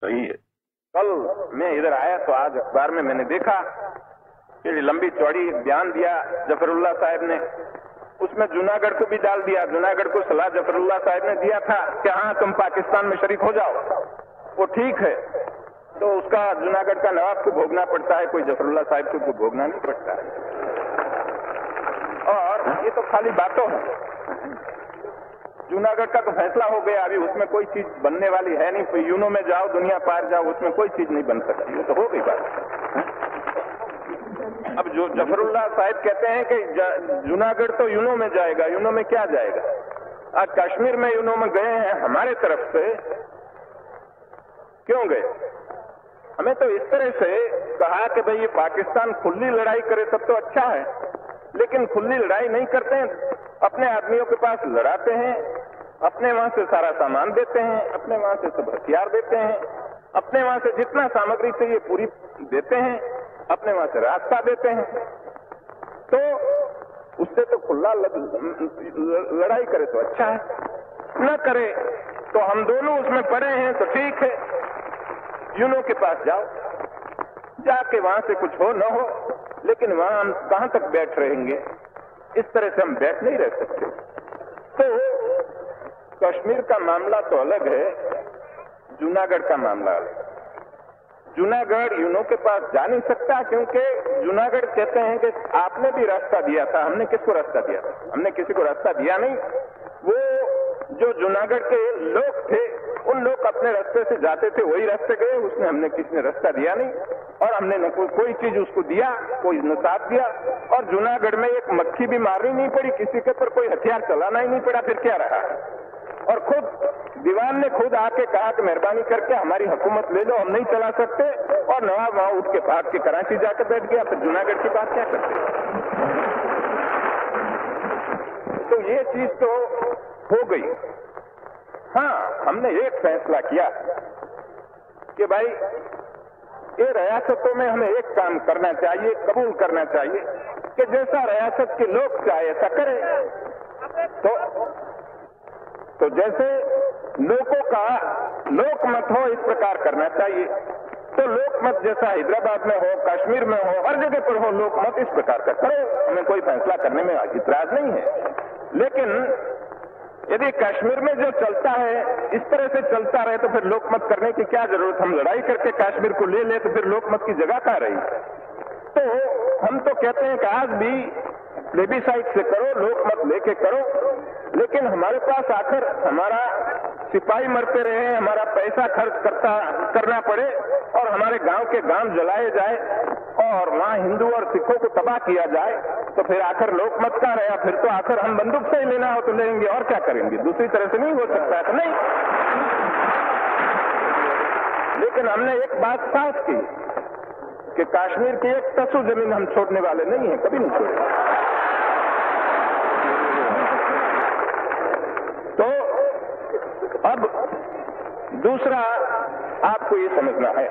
सही है। कल मैं इधर आया तो आज अखबार में मैंने देखा कि लंबी चौड़ी बयान दिया जफरुल्लाह साहब ने, उसमें जूनागढ़ को भी डाल दिया। जूनागढ़ को सलाह जफरुल्लाह साहब ने दिया था कि हाँ तुम पाकिस्तान में शरीक हो जाओ, वो ठीक है, तो उसका जूनागढ़ का नवाब को भोगना पड़ता है, कोई जफरुल्लाह साहब को भोगना नहीं पड़ता है। और ये तो खाली बातों है। जूनागढ़ का तो फैसला हो गया, अभी उसमें कोई चीज बनने वाली है नहीं। यूनो में जाओ, दुनिया पार जाओ, उसमें कोई चीज नहीं बन सकती, वो तो हो गई बात। अब जो जफरुल्लाह साहब कहते हैं कि जूनागढ़ तो यूनो में जाएगा, यूनो में क्या जाएगा? आज कश्मीर में यूनो में गए हैं हमारे तरफ से, क्यों गए? हमें तो इस तरह से कहा कि भाई ये पाकिस्तान खुली लड़ाई करे तब तो अच्छा है, लेकिन खुली लड़ाई नहीं करते हैं, अपने आदमियों के पास लड़ाते हैं, अपने वहां से सारा सामान देते हैं, अपने वहां से सब हथियार देते हैं, अपने वहां से जितना सामग्री चाहिए पूरी देते हैं, अपने वहां से रास्ता देते हैं। तो उससे तो खुला लड़ाई करे तो अच्छा है, न करे तो हम दोनों उसमें पड़े हैं तो ठीक है। यूनो के पास जाओ, जाके वहां से कुछ हो न हो, लेकिन वहां हम कहां तक बैठ रहेंगे? इस तरह से हम बैठ नहीं रह सकते। तो कश्मीर का मामला तो अलग है, जूनागढ़ का मामला अलग। जूनागढ़ यूनो के पास जा नहीं सकता, क्योंकि जूनागढ़ कहते हैं कि आपने भी रास्ता दिया था। हमने किसको रास्ता दिया था? हमने किसी को रास्ता दिया नहीं। वो जो जूनागढ़ के लोग थे, उन लोग अपने रास्ते से जाते थे, वही रास्ते गए, उसने हमने किसी ने रास्ता दिया नहीं, और हमने न कोई चीज उसको दिया, कोई न साथ दिया। और जूनागढ़ में एक मक्खी भी मारनी नहीं पड़ी, किसी के ऊपर कोई हथियार चलाना ही नहीं पड़ा, फिर क्या रहा? और खुद दीवान ने खुद आके कहा कि मेहरबानी करके हमारी हुकूमत ले लो, हम नहीं चला सकते, और नवाब वहां उठ के भाग के कराची जाकर बैठ गया। फिर जूनागढ़ की बात क्या करते? तो ये चीज तो हो गई। हाँ, हमने एक फैसला किया कि भाई ये रियासतों में हमें एक काम करना चाहिए, कबूल करना चाहिए कि जैसा रियासत के लोग चाहे ऐसा करें। तो जैसे लोगों का लोकमत हो, इस प्रकार करना चाहिए। तो लोकमत जैसा हैदराबाद में हो, कश्मीर में हो, हर जगह पर हो लोकमत, इस प्रकार का करो। हमें कोई फैसला करने में इतराज नहीं है। लेकिन यदि कश्मीर में जो चलता है इस तरह से चलता रहे तो फिर लोकमत करने की क्या जरूरत? हम लड़ाई करके कश्मीर को ले तो फिर लोकमत की जगह कहां रही? तो हम तो कहते हैं कि आज भी प्लेबिसाइट से करो, लोकमत लेके करो, लेकिन हमारे पास आकर हमारा सिपाही मरते रहे, हमारा पैसा खर्च करना पड़े, और हमारे गांव के गांव जलाए जाए, और वहां हिंदू और सिखों को तबाह किया जाए, तो फिर आखिर लोकमत का रहा? फिर तो आखिर हम बंदूक से ही लेना हो तो लेंगे, और क्या करेंगे? दूसरी तरह से नहीं हो सकता है तो नहीं। लेकिन हमने एक बात साफ की कि कश्मीर की एक तसु जमीन हम छोड़ने वाले नहीं है, कभी नहीं छोड़ेंगे। तो अब दूसरा आपको ये समझना है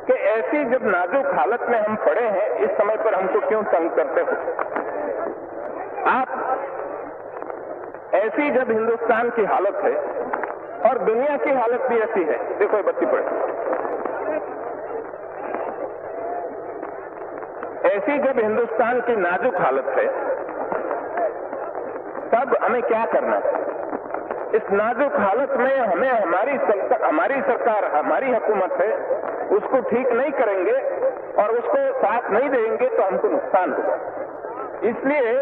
कि ऐसी जब नाजुक हालत में हम पड़े हैं, इस समय पर हमको क्यों तंग करते हो आप? ऐसी जब हिंदुस्तान की हालत है और दुनिया की हालत भी ऐसी है, देखो ये बत्ती पड़े, ऐसी जब हिंदुस्तान की नाजुक हालत है, तब हमें क्या करना है? इस नाजुक हालत में हमें हमारी सरकार, हमारी हुकूमत है, उसको ठीक नहीं करेंगे और उसको साथ नहीं देंगे तो हमको नुकसान होगा। इसलिए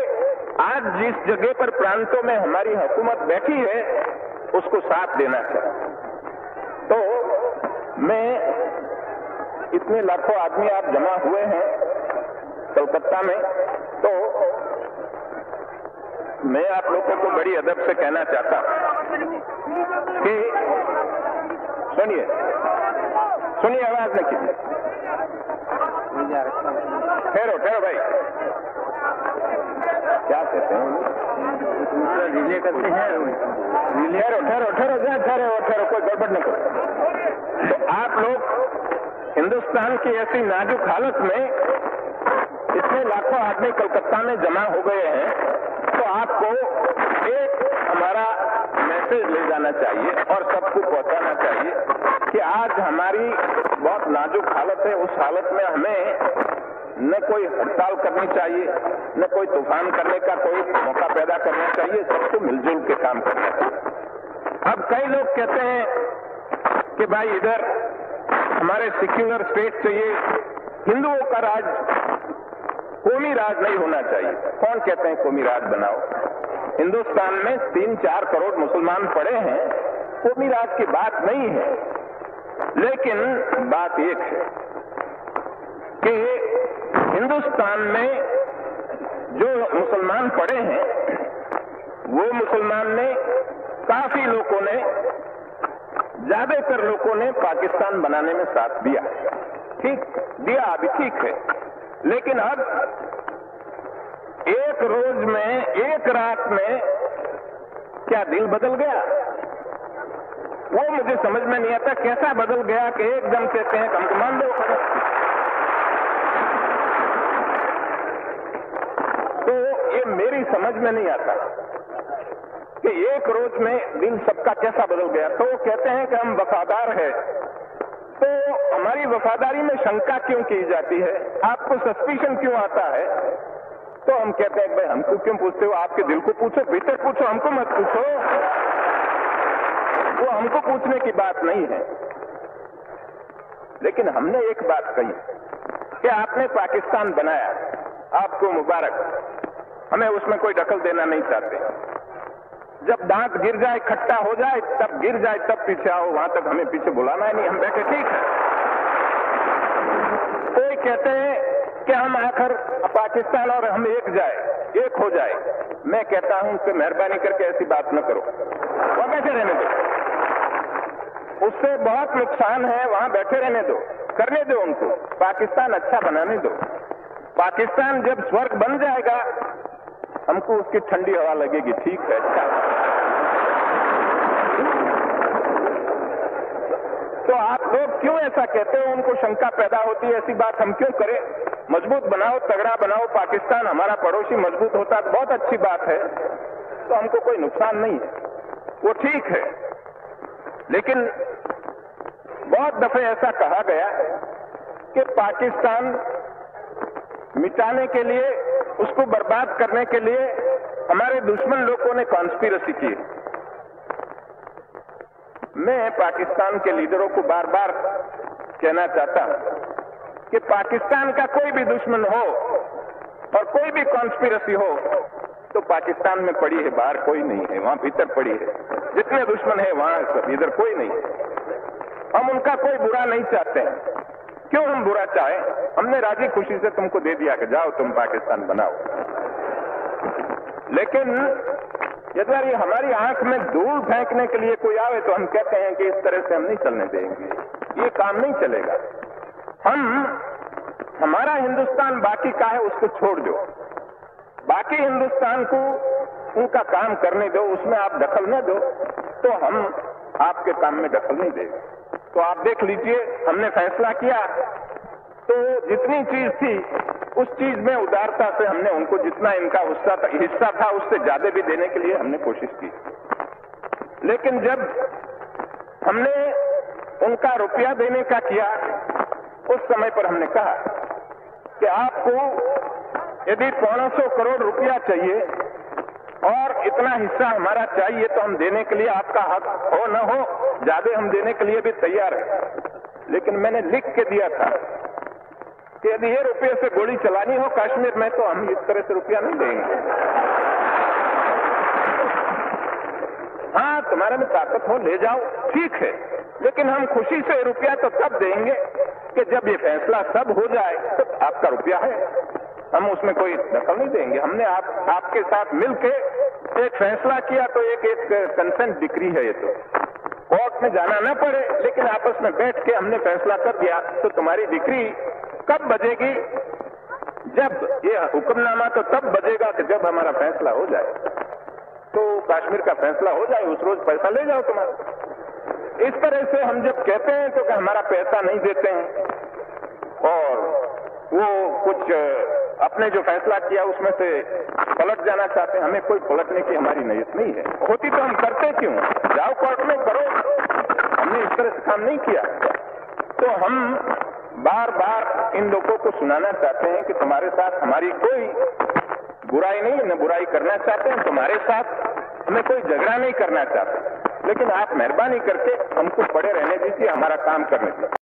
आज जिस जगह पर प्रांतों में हमारी हुकूमत बैठी है, उसको साथ देना चाहिए। तो मैं इतने लाखों आदमी आप जमा हुए हैं कलकत्ता में, तो मैं आप लोगों को बड़ी अदब से कहना चाहता हूं कि सुनिए आवाज न कीजिए, ठहरो भाई, क्या कहते हैं? रिले करते हैं, ठहरो, कोई गड़बड़ न करो। तो आप लोग हिंदुस्तान की ऐसी नाजुक हालत में इतने लाखों आदमी कलकत्ता में जमा हो गए हैं, तो आपको एक हमारा मैसेज ले जाना चाहिए और सबको पहुंचाना चाहिए कि आज हमारी बहुत नाजुक हालत है, उस हालत में हमें न कोई हड़ताल करनी चाहिए, न कोई तूफान करने का कोई मौका पैदा करना चाहिए, सबको मिलजुल के काम करना चाहिए। अब कई लोग कहते हैं कि भाई इधर हमारे सेक्युलर स्टेट चाहिए, हिंदुओं का राज, कौमी राज नहीं होना चाहिए। कौन कहते हैं कौमी राज बनाओ? हिंदुस्तान में 3-4 करोड़ मुसलमान पड़े हैं, कौमी राज की बात नहीं है। लेकिन बात एक है कि हिंदुस्तान में जो मुसलमान पड़े हैं, वो मुसलमान ने, काफी लोगों ने, ज्यादातर लोगों ने पाकिस्तान बनाने में साथ दिया। ठीक दिया, अभी ठीक है। लेकिन अब एक रोज में, एक रात में क्या दिल बदल गया? वो मुझे समझ में नहीं आता, कैसा बदल गया कि एकदम कहते हैं हमको मान दो। तो ये मेरी समझ में नहीं आता कि एक रोज में दिल सबका कैसा बदल गया। तो वो कहते हैं कि हम वफादार हैं, तो हमारी वफादारी में शंका क्यों की जाती है? आपको सस्पिशन क्यों आता है? तो हम कहते हैं भाई हमको क्यों पूछते हो? आपके दिल को पूछो, भीतर पूछो, हमको मत पूछो। वो हमको पूछने की बात नहीं है। लेकिन हमने एक बात कही कि आपने पाकिस्तान बनाया, आपको मुबारक, हमें उसमें कोई दखल देना नहीं चाहते। जब दांत गिर जाए, खट्टा हो जाए, तब गिर जाए, तब पीछे आओ, वहां तक हमें पीछे बुलाना है नहीं, हम बैठे ठीक है। कोई कहते हैं कि हम आखिर पाकिस्तान और हम एक हो जाए। मैं कहता हूं कि मेहरबानी करके ऐसी बात न करो, वहां बैठे रहने दो। उससे बहुत नुकसान है, वहां बैठे रहने दो, करने दो उनको, पाकिस्तान अच्छा बनाने दो। पाकिस्तान जब स्वर्ग बन जाएगा, हमको उसकी ठंडी हवा लगेगी, ठीक है, अच्छा। तो आप लोग क्यों ऐसा कहते हो? उनको शंका पैदा होती है, ऐसी बात हम क्यों करें? मजबूत बनाओ, तगड़ा बनाओ, पाकिस्तान हमारा पड़ोसी मजबूत होता है, बहुत अच्छी बात है, तो हमको कोई नुकसान नहीं है, वो ठीक है। लेकिन बहुत दफे ऐसा कहा गया कि पाकिस्तान मिटाने के लिए, उसको बर्बाद करने के लिए हमारे दुश्मन लोगों ने कॉन्स्पिरेसी की। मैं पाकिस्तान के लीडरों को बार बार कहना चाहता हूं कि पाकिस्तान का कोई भी दुश्मन हो और कोई भी कॉन्स्पिरेसी हो तो पाकिस्तान में पड़ी है, बाहर कोई नहीं है, वहां भीतर पड़ी है। जितने दुश्मन है वहां सब, इधर कोई नहीं है। हम उनका कोई बुरा नहीं चाहते हैं। क्यों हम बुरा चाहें? हमने राजी खुशी से तुमको दे दिया कि जाओ तुम पाकिस्तान बनाओ। लेकिन यदि हमारी आंख में धूल फेंकने के लिए कोई आवे तो हम कहते हैं कि इस तरह से हम नहीं चलने देंगे, ये काम नहीं चलेगा। हमारा हिंदुस्तान बाकी का है, उसको छोड़ दो, बाकी हिंदुस्तान को उनका काम करने दो, उसमें आप दखल न दो, तो हम आपके काम में दखल नहीं देंगे। तो आप देख लीजिए, हमने फैसला किया तो जितनी चीज थी उस चीज में उदारता से हमने उनको जितना इनका हिस्सा था उससे ज्यादा भी देने के लिए हमने कोशिश की। लेकिन जब हमने उनका रुपया देने का किया, उस समय पर हमने कहा कि आपको यदि 500 करोड़ रुपया चाहिए और इतना हिस्सा हमारा चाहिए तो हम देने के लिए, आपका हक हो न हो, ज्यादा हम देने के लिए भी तैयार है। लेकिन मैंने लिख के दिया था कि यदि ये रुपये से गोली चलानी हो कश्मीर में तो हम इस तरह से रुपया नहीं देंगे। हाँ, तुम्हारे में ताकत हो ले जाओ, ठीक है, लेकिन हम खुशी से रुपया तो तब देंगे कि जब ये फैसला सब हो जाए तो आपका रुपया है, हम उसमें कोई दखल नहीं देंगे। हमने आपके साथ मिलके एक फैसला किया तो एक कंसेंट डिक्री है, ये तो कोर्ट में जाना न पड़े, लेकिन आपस में बैठ के हमने फैसला कर दिया। तो तुम्हारी डिक्री कब बजेगी? जब ये हुक्मनामा तो तब बजेगा कि जब हमारा फैसला हो जाए। तो कश्मीर का फैसला हो जाए, उस रोज पैसा ले जाओ तुम्हारा। इस तरह से हम जब कहते हैं तो कि हमारा पैसा नहीं देते हैं और वो कुछ अपने जो फैसला किया उसमें से पलट जाना चाहते हैं, हमें कोई पलटने की हमारी नीयत नहीं है। होती तो हम करते क्यों? जाओ कोर्ट में करो, हमने इस तरह से काम नहीं किया। तो हम बार बार इन लोगों को सुनाना चाहते हैं कि तुम्हारे साथ हमारी कोई बुराई नहीं, न बुराई करना चाहते हैं, तुम्हारे साथ हमें कोई झगड़ा नहीं करना चाहते, लेकिन आप मेहरबानी करके हमको पड़े रहने दीजिए, हमारा काम करने दीजिए।